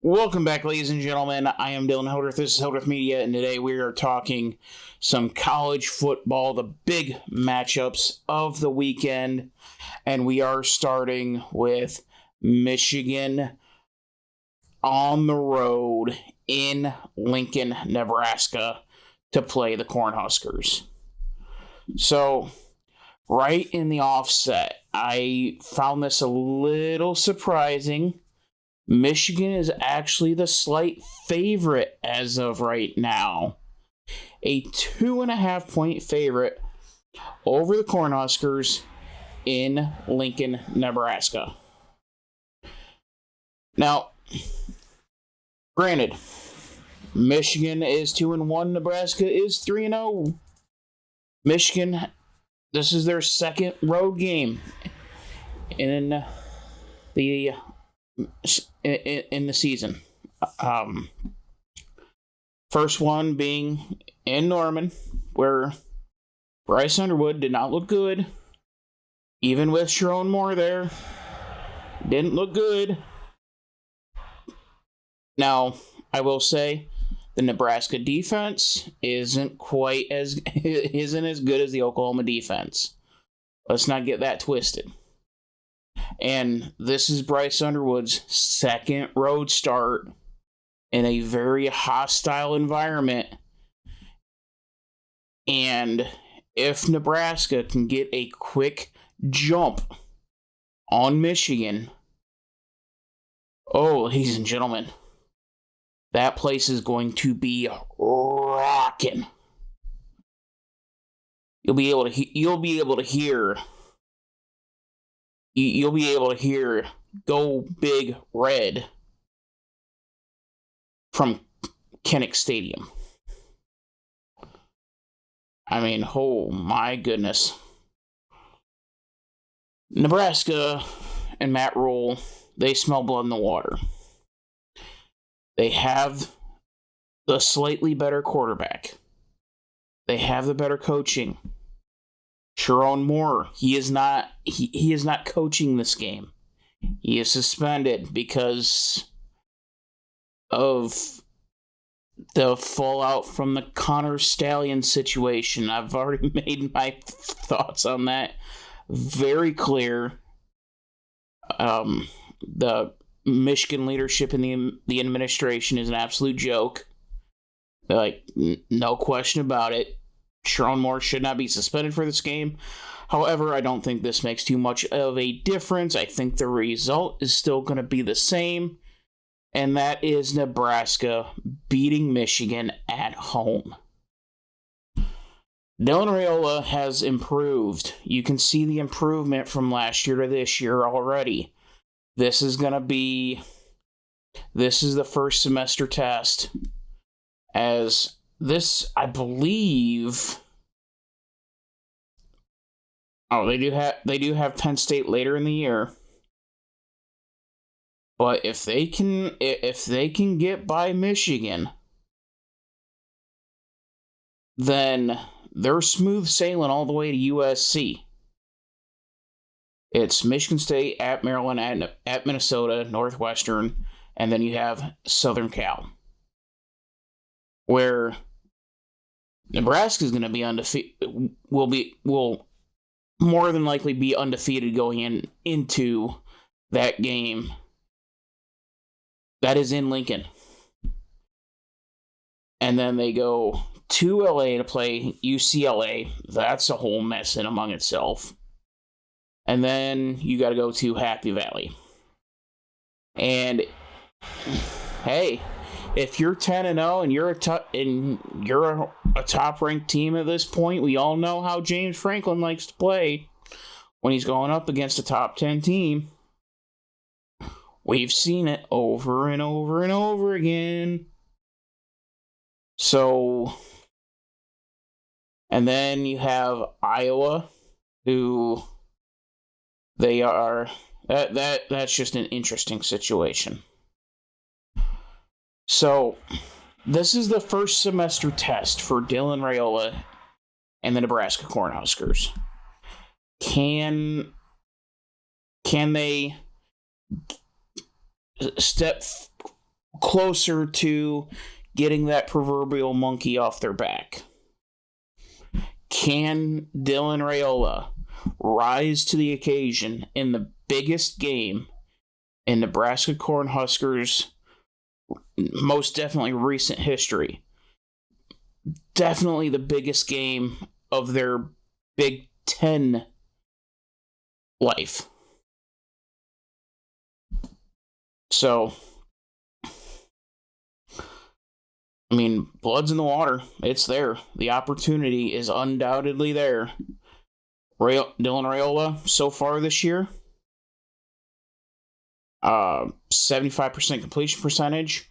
Welcome back, ladies and gentlemen. I am Dylan Hildreth. This is Hildreth Media, and today we are talking some college football, the big matchups of the weekend. And we are starting with Michigan on the road in Lincoln, Nebraska to play the Cornhuskers. So, right in the offset, I found this a little surprising. Michigan is actually the slight favorite as of right now. A 2.5-point favorite over the Cornhuskers in Lincoln, Nebraska. Now, granted, Michigan is 2-1, Nebraska is 3-0. Michigan, this is their second road game in the season. First one being in Norman, where Bryce Underwood did not look good. Even with Sherrone Moore there, didn't look good. Now, I will say, the Nebraska defense isn't as good as the Oklahoma defense. Let's not get that twisted. And this is Bryce Underwood's second road start in a very hostile environment. And if Nebraska can get a quick jump on Michigan, ladies and gentlemen, that place is going to be rocking. You'll be able to hear "Go Big Red" from Kinnick Stadium. I mean, oh my goodness. Nebraska and Matt Rule, they smell blood in the water. They have the slightly better quarterback. They have the better coaching. Sherrone Moore, he is not coaching this game. He is suspended because of the fallout from the Connor Stallion situation. I've already made my thoughts on that very clear. The Michigan leadership and the administration is an absolute joke. No question about it. Sherrone Moore should not be suspended for this game. However, I don't think this makes too much of a difference. I think the result is still going to be the same, and that is Nebraska beating Michigan at home. Dylan Raiola has improved. You can see the improvement from last year to this year already. This is the first semester test, as this, I believe. They do have Penn State later in the year. But if they can get by Michigan, then they're smooth sailing all the way to USC. It's Michigan State, at Maryland, at Minnesota, Northwestern, and then you have Southern Cal, where Nebraska is going to be undefeated. Will more than likely be undefeated going into that game. That is in Lincoln, and then they go to LA to play UCLA. That's a whole mess in among itself. And then you got to go to Happy Valley. And hey, if you're 10-0 and you're a top-ranked team at this point, we all know how James Franklin likes to play when he's going up against a top 10 team. We've seen it over and over and over again. So, and then you have Iowa, who they are. That's just an interesting situation. So, this is the first semester test for Dylan Raiola and the Nebraska Cornhuskers. Can they closer to getting that proverbial monkey off their back. Can Dylan Raiola rise to the occasion in the biggest game in Nebraska Cornhuskers' most definitely recent history? Definitely the biggest game of their Big Ten life. So, I mean, blood's in the water. It's there. The opportunity is undoubtedly there. Dylan Raiola, so far this year, 75% completion percentage.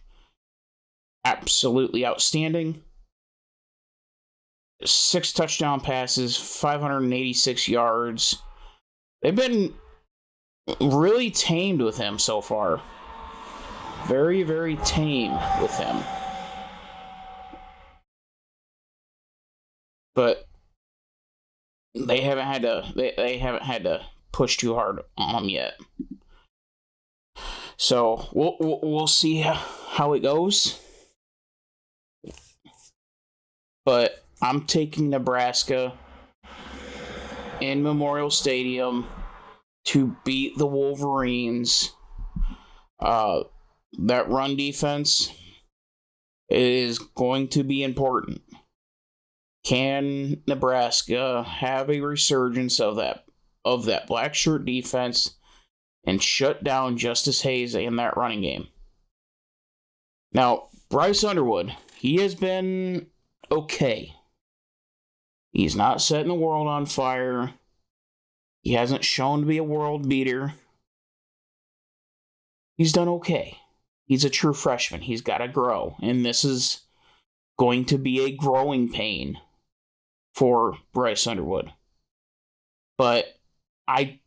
Absolutely outstanding. 6 touchdown passes, 586 yards. They've been really tamed with him so far. Very, very tame with him. But they haven't had to push too hard on him yet. So we'll see how it goes. But I'm taking Nebraska in Memorial Stadium to beat the Wolverines. That run defense is going to be important. Can Nebraska have a resurgence of that black shirt defense and shut down Justice Hayes in that running game? Now, Bryce Underwood, he has been okay. He's not setting the world on fire. He hasn't shown to be a world beater. He's done okay. He's a true freshman. He's got to grow. And this is going to be a growing pain for Bryce Underwood. But I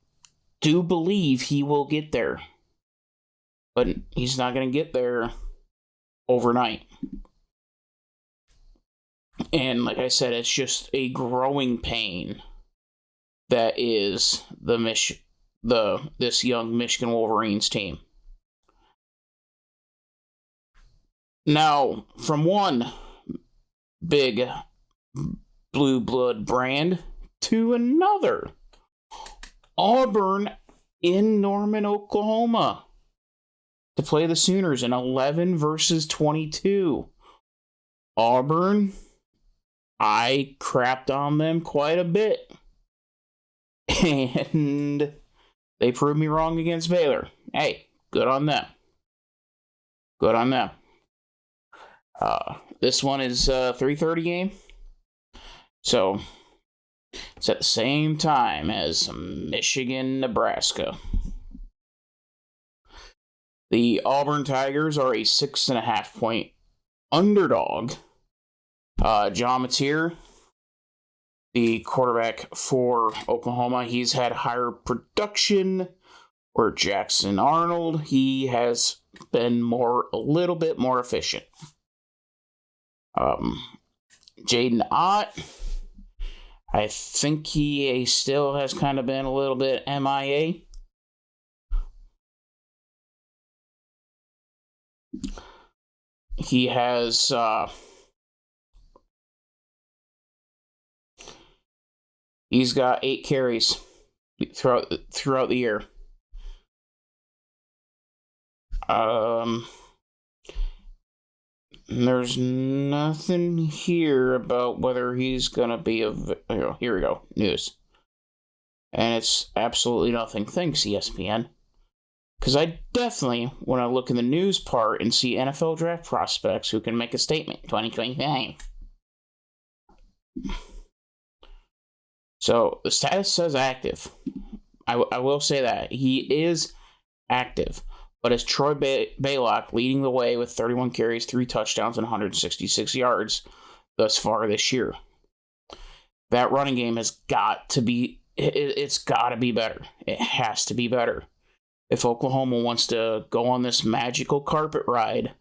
do believe he will get there. But he's not going to get there overnight. And like I said, it's just a growing pain that is this young Michigan Wolverines team. Now, from one big blue blood brand to another, Auburn in Norman, Oklahoma, to play the Sooners in 11 versus 22. Auburn, I crapped on them quite a bit. And they proved me wrong against Baylor. Hey, good on them. Good on them. This one is a 3:30 game. So, it's at the same time as Michigan, Nebraska. The Auburn Tigers are a 6.5 point underdog. John Mateer, the quarterback for Oklahoma, he's had higher production. Where Jackson Arnold, he has been a little bit more efficient. Jaden Ott, I think he still has kind of been a little bit MIA. He has he's got 8 carries throughout the year. There's nothing here about whether he's gonna be here we go, news. And it's absolutely nothing. Thanks, ESPN. Because I definitely want to look in the news part and see NFL draft prospects who can make a statement 2029. So, the status says active. I will say that. He is active. But it's Troy Baylock leading the way with 31 carries, 3 touchdowns, and 166 yards thus far this year. That running game has got to be, it's got to be better. It has to be better. If Oklahoma wants to go on this magical carpet ride,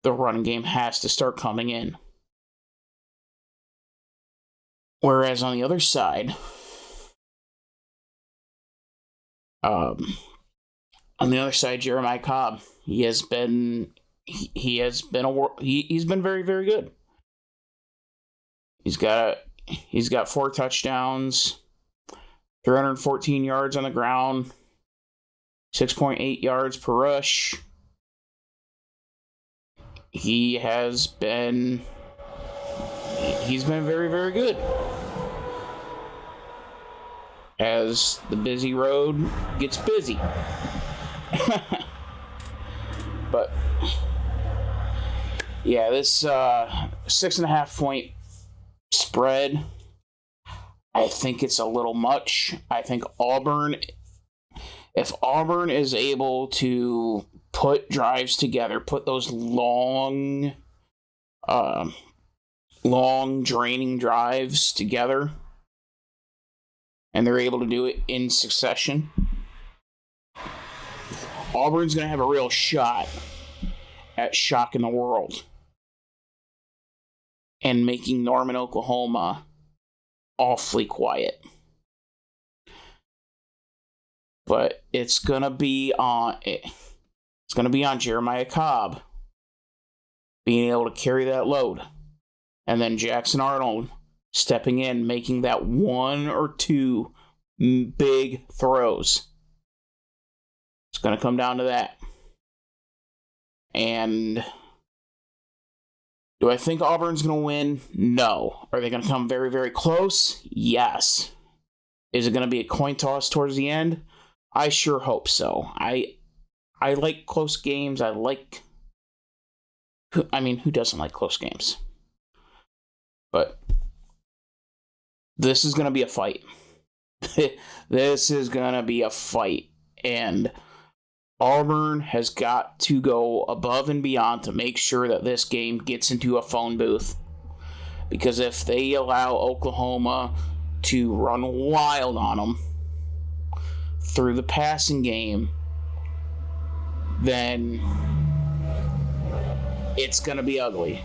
the running game has to start coming in. Whereas on the other side, On the other side, Jeremiah Cobb. He's been very, very good. He's got 4 touchdowns, 314 yards on the ground, 6.8 yards per rush. He's been very, very good. As the busy road gets busy. But yeah, this 6.5 point spread, I think it's a little much. I think if Auburn is able to put drives together, put those long draining drives together, and they're able to do it in succession, Auburn's going to have a real shot at shocking the world and making Norman, Oklahoma awfully quiet. But it's going to be on Jeremiah Cobb being able to carry that load. And then Jackson Arnold stepping in, making that 1 or 2 big throws. It's going to come down to that. And do I think Auburn's going to win? No. Are they going to come very, very close? Yes. Is it going to be a coin toss towards the end? I sure hope so. I like close games. Who doesn't like close games? But this is going to be a fight. This is going to be a fight. And Auburn has got to go above and beyond to make sure that this game gets into a phone booth. Because if they allow Oklahoma to run wild on them through the passing game, then it's going to be ugly.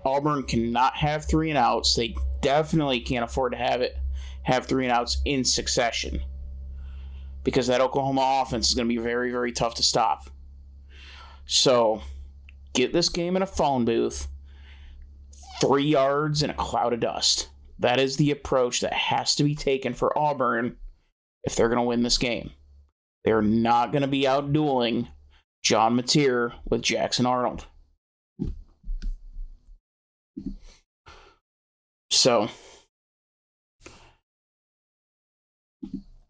Auburn cannot have 3 and outs. They definitely can't afford to have 3 and outs in succession, because that Oklahoma offense is going to be very, very tough to stop. So, get this game in a phone booth, 3 yards in a cloud of dust. That is the approach that has to be taken for Auburn if they're going to win this game. They're not going to be out-dueling John Mateer with Jackson Arnold. So,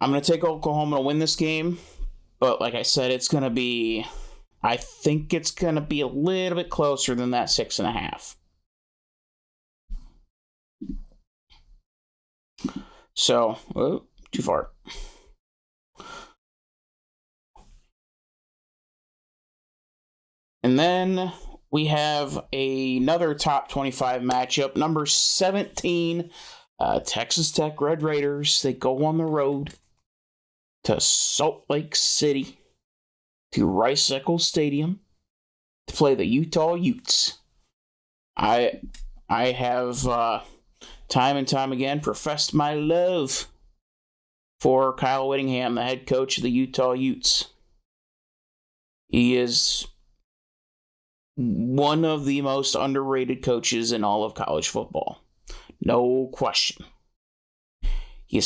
I'm going to take Oklahoma to win this game, but like I said, I think it's going to be a little bit closer than that 6.5. So, too far. And then we have another top 25 matchup. Number 17, Texas Tech Red Raiders. They go on the road to Salt Lake City, to Rice-Eccles Stadium, to play the Utah Utes. I have time and time again professed my love for Kyle Whittingham, the head coach of the Utah Utes. He is one of the most underrated coaches in all of college football. No question. He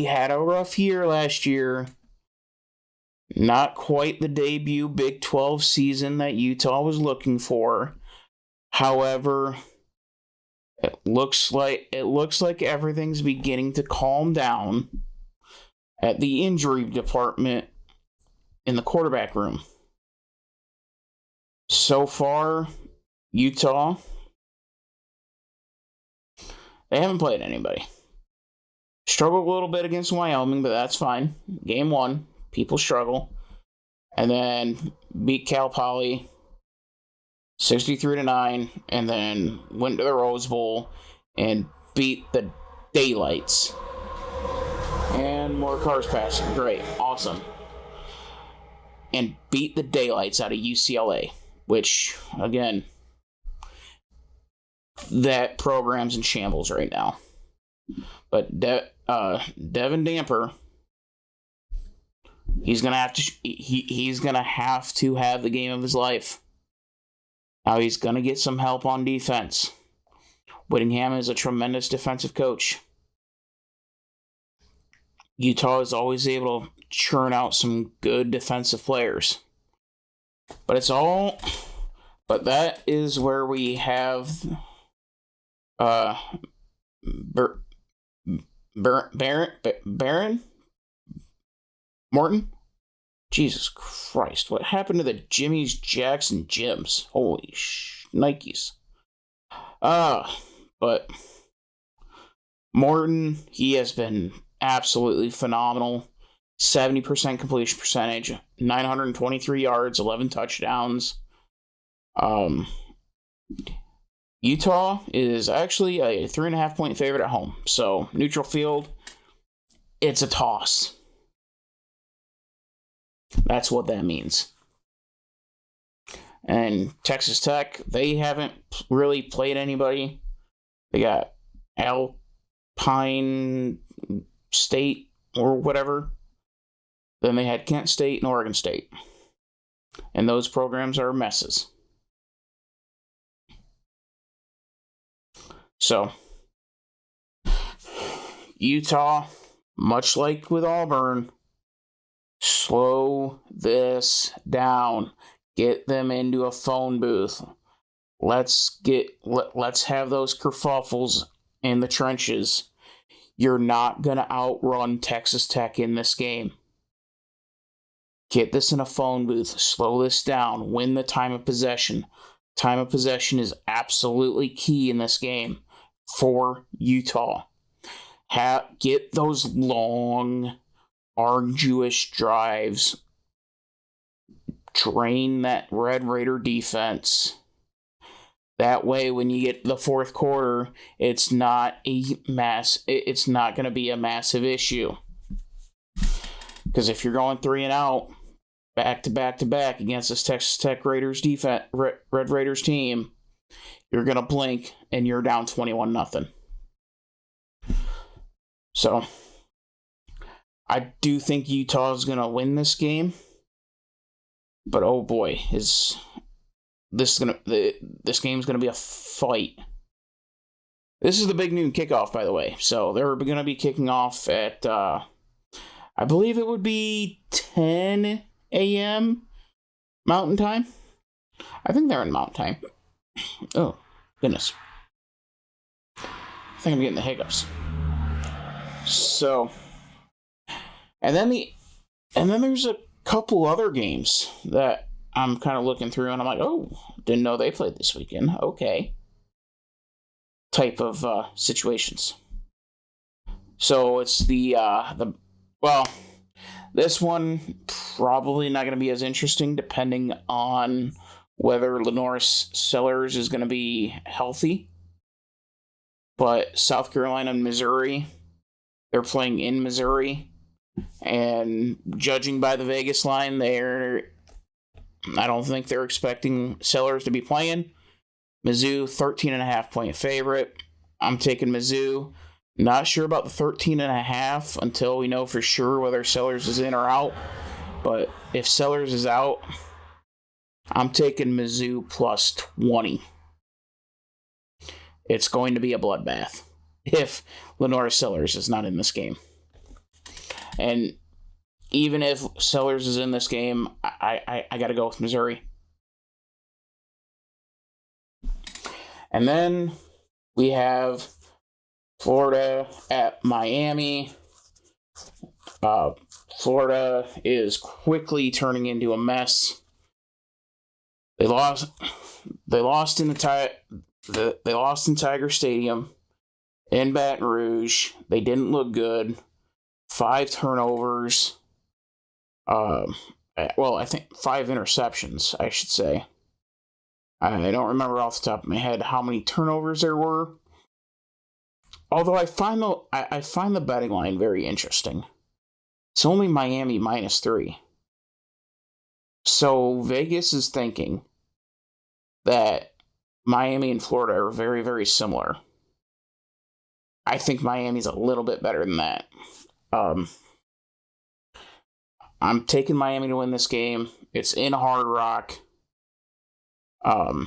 had a rough year last year. Not quite the debut Big 12 season that Utah was looking for. However, it looks like everything's beginning to calm down at the injury department in the quarterback room. So far, Utah, they haven't played anybody. Struggled a little bit against Wyoming, but that's fine. Game 1, people struggle. And then beat Cal Poly 63-9, and then went to the Rose Bowl and beat the daylights. And more cars passing. Great. Awesome. And beat the daylights out of UCLA, which, again, that program's in shambles right now. But Devin Damper He's gonna have to. He's gonna have to have the game of his life. Now he's gonna get some help on defense. Whittingham is a tremendous defensive coach. Utah is always able to churn out some good defensive players. But that is where we have Baron Morton. Jesus Christ, what happened to the Jimmy's Jackson gyms? Holy Nikes. But Morton, he has been absolutely phenomenal. 70% completion percentage, 923 yards, 11 touchdowns. Utah is actually a 3.5 point favorite at home. So, neutral field, it's a toss. That's what that means. And Texas Tech, they haven't really played anybody. They got Alpine State or whatever. Then they had Kent State and Oregon State. And those programs are messes. So, Utah, much like with Auburn, slow this down. Get them into a phone booth. Let's have those kerfuffles in the trenches. You're not going to outrun Texas Tech in this game. Get this in a phone booth. Slow this down. Win the time of possession. Time of possession is absolutely key in this game for Utah. Get those long, arduous drives. Drain that Red Raider defense. That way, when you get the fourth quarter, it's not going to be a massive issue. Because if you're going 3 and out, back to back against this Texas Tech Raiders defense, Red Raiders team, you're going to blink and you're down 21-0. So, I do think Utah is going to win this game. But oh boy, this game's gonna be a fight. This is the big noon kickoff, by the way. So they're gonna be kicking off at I believe it would be 10 a.m. Mountain Time. I think they're in Mountain Time. Oh goodness, I think I'm getting the hiccups. So, and then there's a couple other games that I'm kind of looking through and I'm like, oh, didn't know they played this weekend. Okay. Type of situations. So it's this one probably not going to be as interesting depending on whether Lenoris Sellers is going to be healthy. But South Carolina and Missouri, they're playing in Missouri. And judging by the Vegas line, I don't think they're expecting Sellers to be playing. Mizzou, 13.5 point favorite. I'm taking Mizzou. Not sure about the 13.5 until we know for sure whether Sellers is in or out. But if Sellers is out, I'm taking Mizzou plus 20. It's going to be a bloodbath if Lenora Sellers is not in this game. And even if Sellers is in this game, I got to go with Missouri. And then we have Florida at Miami. Florida is quickly turning into a mess. They lost in Tiger Stadium in Baton Rouge. They didn't look good. 5 turnovers. I think 5 interceptions, I should say. I don't remember off the top of my head how many turnovers there were. Although I find the betting line very interesting. It's only Miami -3. So Vegas is thinking that Miami and Florida are very, very similar. I think Miami's a little bit better than that. I'm taking Miami to win this game. It's in Hard Rock. I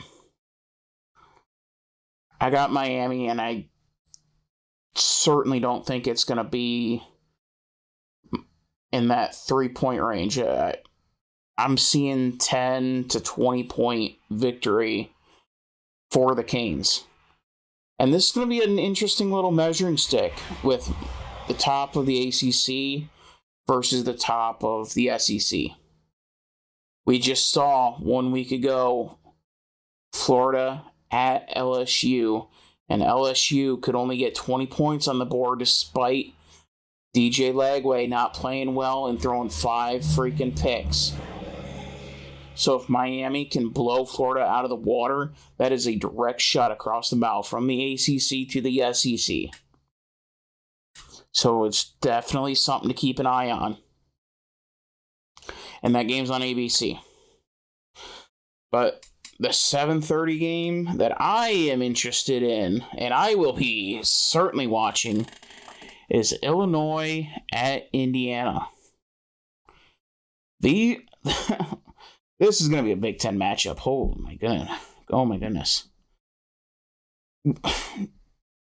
got Miami, and I certainly don't think it's going to be in that 3-point range. I'm seeing 10 to 20 point victory for the Canes. And this is going to be an interesting little measuring stick with the top of the ACC versus the top of the SEC. We just saw 1 week ago Florida at LSU, and LSU could only get 20 points on the board despite DJ Lagway not playing well and throwing 5 freaking picks. So if Miami can blow Florida out of the water, that is a direct shot across the bow from the ACC to the SEC. So it's definitely something to keep an eye on. And that game's on ABC. But the 7:30 game that I am interested in, and I will be certainly watching, is Illinois at Indiana. This is going to be a Big Ten matchup. Oh my goodness.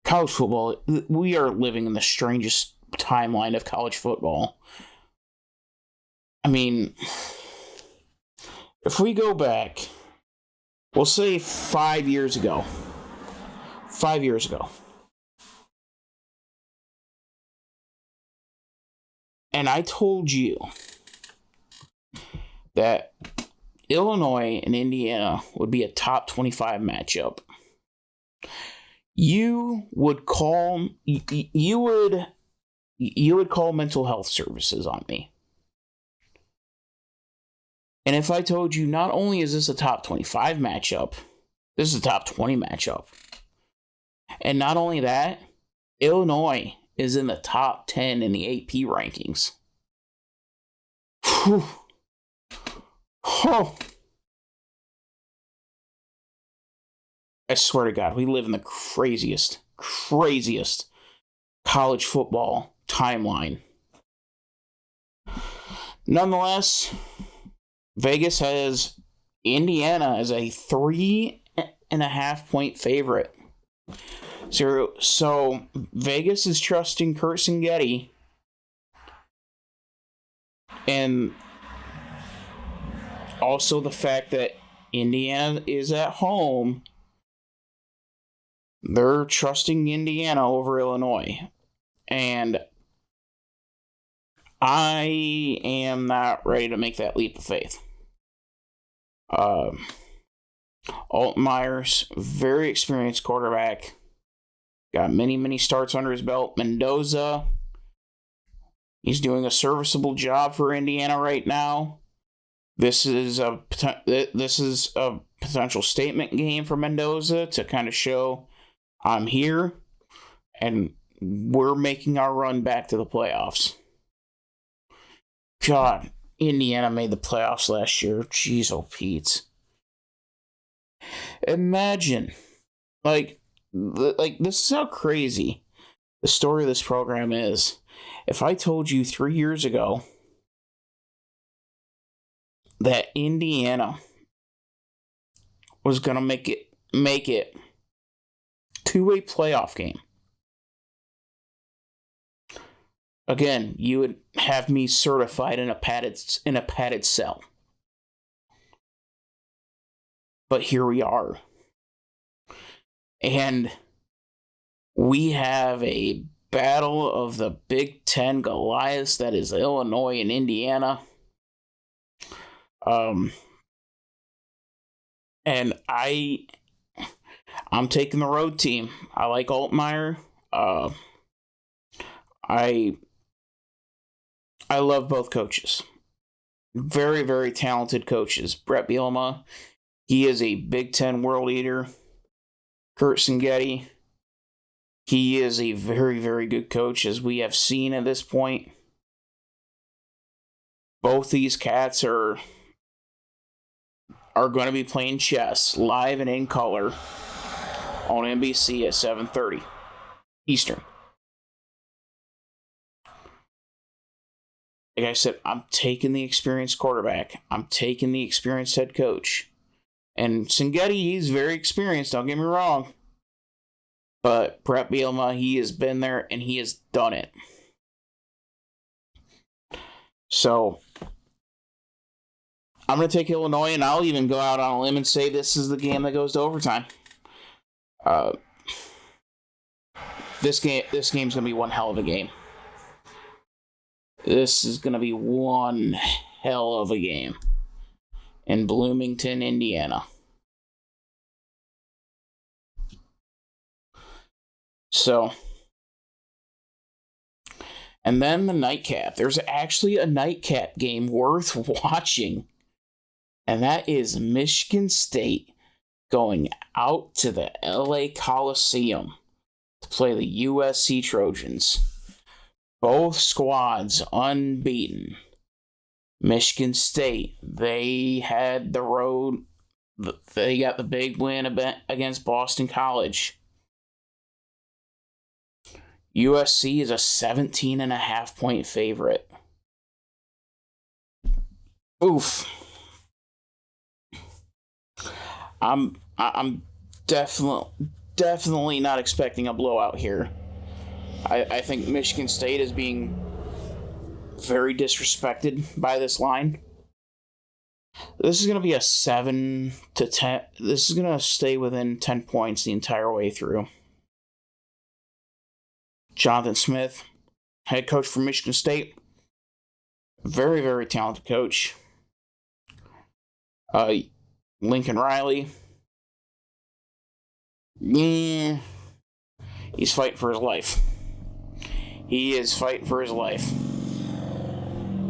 College football, we are living in the strangest timeline of college football. I mean, if we go back, we'll say 5 years ago. 5 years ago. And I told you that Illinois and Indiana would be a top 25 matchup. You would call mental health services on me. And if I told you not only is this a top 25 matchup, this is a top 20 matchup. And not only that, Illinois is in the top 10 in the AP rankings. Whew. Oh. I swear to God, we live in the craziest college football timeline. Nonetheless, Vegas has Indiana as a 3.5 point favorite. So Vegas is trusting Curtis Getty, and also the fact that Indiana is at home. They're trusting Indiana over Illinois. And I am not ready to make that leap of faith. Altmaier's very experienced quarterback. Got many starts under his belt. Mendoza, he's doing a serviceable job for Indiana right now. This is a potential statement game for Mendoza to kind of show I'm here and we're making our run back to the playoffs. God, Indiana made the playoffs last year. Jeez, oh Pete. Imagine, like this is how crazy the story of this program is. If I told you 3 years ago that Indiana was going to make it to a playoff game, again, you would have me certified in a padded cell. But here we are. And we have a battle of the Big Ten Goliaths that is Illinois and Indiana. And I'm taking the road team. I like Altmaier. I love both coaches. Very, very talented coaches. Brett Bielema, he is a Big Ten world eater. Kurt Singetti, he is a very, very good coach, as we have seen at this point. Both these cats are going to be playing chess live and in color on NBC at 7:30 Eastern. like I said, I'm taking the experienced quarterback. I'm taking the experienced head coach. And Singetti, he's very experienced, don't get me wrong. But Brett Bielema, he has been there and he has done it. So, I'm going to take Illinois, and I'll even go out on a limb and say this is the game that goes to overtime. This game's going to be one hell of a game. This is going to be one hell of a game in Bloomington, Indiana. So, and then the nightcap. There's actually a nightcap game worth watching, and that is Michigan State going out to the LA Coliseum to play the USC Trojans. Both squads unbeaten. Michigan State, they had the road, they got the big win against Boston College. USC is a 17.5-point favorite. Oof. I'm definitely not expecting a blowout here. I think Michigan State is being very disrespected by this line. This is going to be a 7 to 10. This is going to stay within 10 points the entire way through. Jonathan Smith, head coach for Michigan State. Very, very talented coach. Lincoln Riley. Yeah, he's fighting for his life. He is fighting for his life.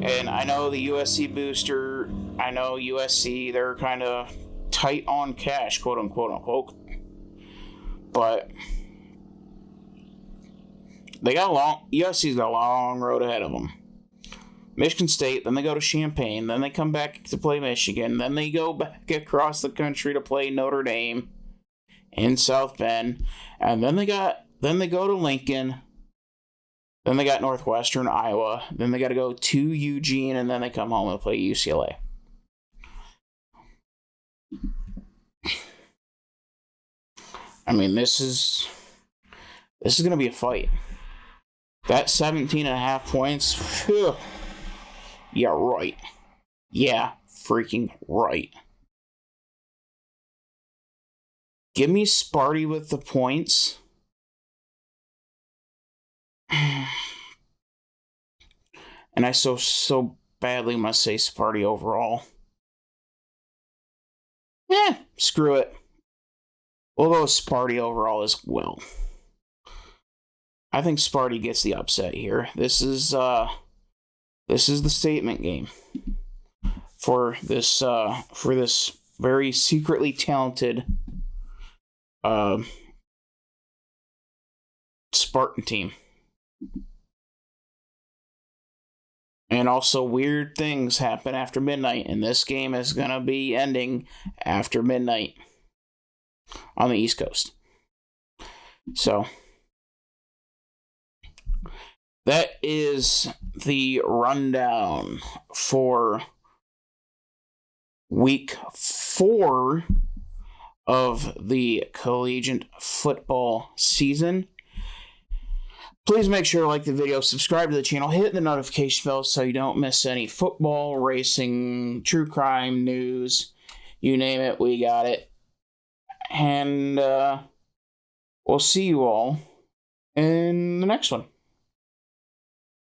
And I know the USC booster, I know USC, they're kind of tight on cash, quote unquote. But USC's got a long road ahead of them. Michigan State, then they go to Champaign, then they come back to play Michigan, then they go back across the country to play Notre Dame in South Bend, and then they go to Lincoln, then they got Northwestern Iowa, then they got to go to Eugene, and then they come home and play UCLA. I mean, this is going to be a fight. That 17.5 points, phew, yeah, right. Yeah, freaking right. Give me Sparty with the points. And I so badly must say Sparty overall. Screw it. We'll go with Sparty overall as well. I think Sparty gets the upset here. This is the statement game for this very secretly talented Spartan team. And also, weird things happen after midnight, and this game is going to be ending after midnight on the East Coast. So, that is the rundown for week 4 of the collegiate football season. Please make sure to like the video, subscribe to the channel, hit the notification bell so you don't miss any football, racing, true crime news. You name it, we got it. And we'll see you all in the next one.